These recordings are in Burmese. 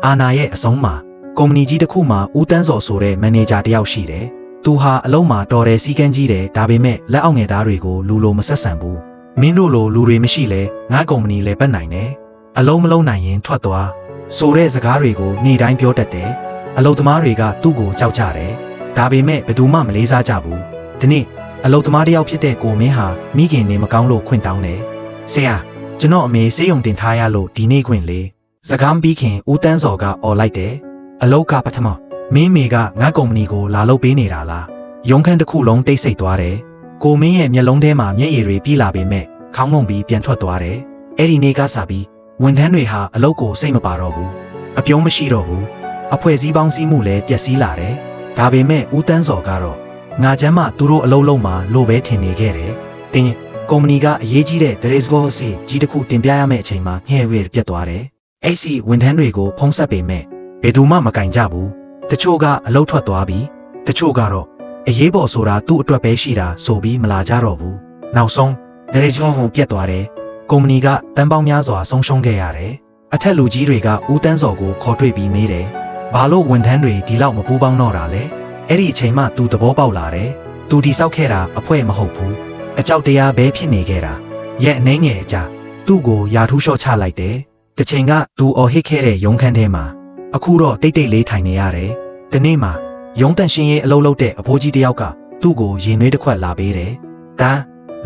အာနာရဲ့အဆုံးမှာကုမ္ပဏီကြီးတစ်ခုမှာဦးတန်းစော်ဆိုတဲ့မန်နေဂျာတယောက်ရှိတယ်။သူဟာအလုံးမှာတော်တယ်စီကန်းကြီးတယ်ဒါပေမဲ့လက်အောက်ငယ်သားတွေကိုလူလိုမဆက်ဆံဘူး။မင်းတို့လိုလူတွေမရှိလဲငါကုမ္ပဏီလည်းပတ်နိုင်တယ်။အလုံးမလုံးနိုင်ရင်ထွက်သွားဆိုတဲ့စကားတွေကိုနေ့တိုင်းပြောတတ်တယ်။အလုပ်သမားတွေကသူ့ကိုကြောက်ကြတယ်။ဒါပေမဲ့ဘယ်သူမှမလေးစားကြဘူး။ဒီနေ့အလုပ်သမားတယောက်ဖြစ်တဲ့ကိုမင်းဟာမိခင်နေမကောင်းလို့ခွင့်တောင်းတယ်။ဆရာကျွန်တော်အမေစေးရုံတင်ထားရလို့ဒီနေ့ခွင့်လေစကားမပြီးခင်ဦးတန်းစော်ကអော်လိုက်တယ်။အလောက်ကပထမမင်းမေကငါကုမ္ပဏီကိုလာလုပ်ပေးနေတာလား။ရုံးခန်းတစ်ခုလုံးတိတ်ဆိတ်သွားတယ်။ကိုမင်းရဲ့မျက်လုံးထဲမှာမျက်ရည်တွေပြေးလာပေမဲ့ခေါင်းငုံပြီးပြန်ထွက်သွားတယ်။အဲ့ဒီနေ့ကစပြီးဝန်ထမ်းတွေဟာအလုပ်ကိုစိတ်မပါတော့ဘူး။အပြုံးမရှိတော့ဘူး။အဖွဲ့စည်းပေါင်းစည်းမှုလည်းပျက်စီးလာတယ်။ဒါပေမဲ့ဦးတန်းစော်ကတော့ငါချမ်းမသူတို့အလုပ်လုံးမှာလို့ပဲထင်နေခဲ့တယ်။တင်းကုမ္ပဏီကအရေးကြီးတဲ့ဒရေစကောအစီကြီးတစ်ခုတင်ပြရမယ့်အချိန်မှာငှဲ့ဝဲပြတ်သွားတယ်။အဲ့စီဝန်ထမ်းတွေကိုဖုံးဆက်ပေမဲ့ဘယ်သူမှမကင်ကြဘူး။တချို့ကအလုပ်ထွက်သွားပြီးတချို့ကတော့အရေးပေါ်ဆိုတာသူ့အတွက်ပဲရှိတာဆိုပြီးမလာကြတော့ဘူး။နောက်ဆုံးဒရေစကောကိုပြတ်သွားတယ်။ကုမ္ပဏီကတန်းပေါင်းများစွာဆုံးရှုံးခဲ့ရတယ်။အထက်လူကြီးတွေကဦးတန်းစော်ကိုခေါ်တွေ့ပြီးမေးတယ်။ဘာလို့ဝန်ထမ်းတွေဒီလောက်မပူးပေါင်းတော့တာလဲ။အဲ့ဒီအချိန်မှသူသဘောပေါက်လာတယ်။သူတိဆောက်ခဲ့တာအဖွဲ့မဟုတ်ဘူး။အကြောက်တရားပဲဖြစ်နေခဲ့တာ။ရဲ့အနှဲငယ်အကြသူ့ကိုယာထူးလျှော့ချလိုက်တယ်။တစ်ချိန်ကသူအော်ဟစ်ခဲ့တဲ့ရုံးခန်းထဲမှာအခုတော့တိတ်တိတ်လေးထိုင်နေရတယ်။ဒီနေ့မှာရုံးတန့်ရှင်းရေးအလုပ်လုပ်တဲ့အဖိုးကြီးတယောက်ကသူ့ကိုရင်နွေးတစ်ခွက်လာပေးတယ်။ဒါ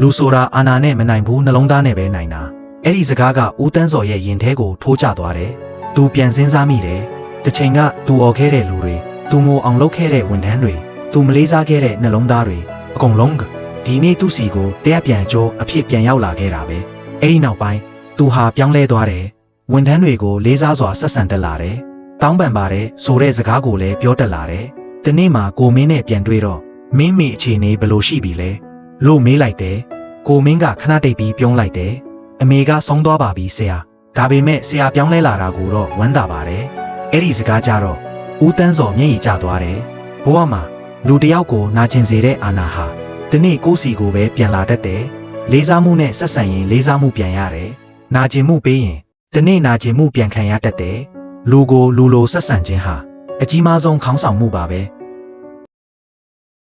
လူဆိုတာအာနာနဲ့မနိုင်ဘူးနှလုံးသားနဲ့ပဲနိုင်တာ။အဲ့ဒီစကားကဦးတန်းစော်ရဲ့ရင်ထဲကိုထိုးကျသွားတယ်။သူပြန်စဉ်းစားမိတယ်။တစ်ချိန်ကသူအော်ခဲ့တဲ့လူတွေသူမိုအောင်လုပ်ခဲ့တဲ့ဝန်ထမ်းတွေသူမလေးစားခဲ့တဲ့နှလုံးသားတွေအကုန်လုံးကဒီနေ့သူ့စီကိုတရားပြန်ကြိုးအဖြစ်ပြန်ရောက်လာခဲ့တာပဲ။အဲ့ဒီနောက်ပိုင်းသူဟာပြောင်းလဲသွားတယ်။ဝန်ထမ်းတွေကိုလေးစားစွာဆက်ဆံတက်လာတယ်။တောင်းပန်ပါတယ်ဆိုတဲ့စကားကိုလည်းပြောတတ်လာတယ်။ဒီနေ့မှာကိုမင်းနဲ့ပြန်တွေ့တော့မင်းမေအခြေအနေဘယ်လိုရှိပြီလဲလို့မေးလိုက်တယ်။ကိုမင်းကခဏတိတ်ပြီးပြုံးလိုက်တယ်။အမေကဆုံးသွားပါပြီဆရာ။ဒါပေမဲ့ဆရာပြောင်းလဲလာတာကိုတော့ဝမ်းသာပါတယ်။အဲ့ဒီစကားကြတော့ဦးတန်းစော်မျက်ရည်ကျသွားတယ်။ဘဝမှာလူတယောက်ကိုနာကျင်စေတဲ့အာဏာဟာဒီနေ့ကိုယ်စီကိုပဲပြန်လာတတ်တယ်။လေးစားမှုနဲ့ဆက်ဆံရင်လေးစားမှုပြန်ရတယ်။နာကျင်မှုပေးရင်ဒီနေ့နာကျင်မှုပြန်ခံရတတ်တယ်။လူကိုလူလိုဆက်ဆံခြင်းဟာအကြီးမားဆုံးခေါင်းဆောင်မှုပါပဲ။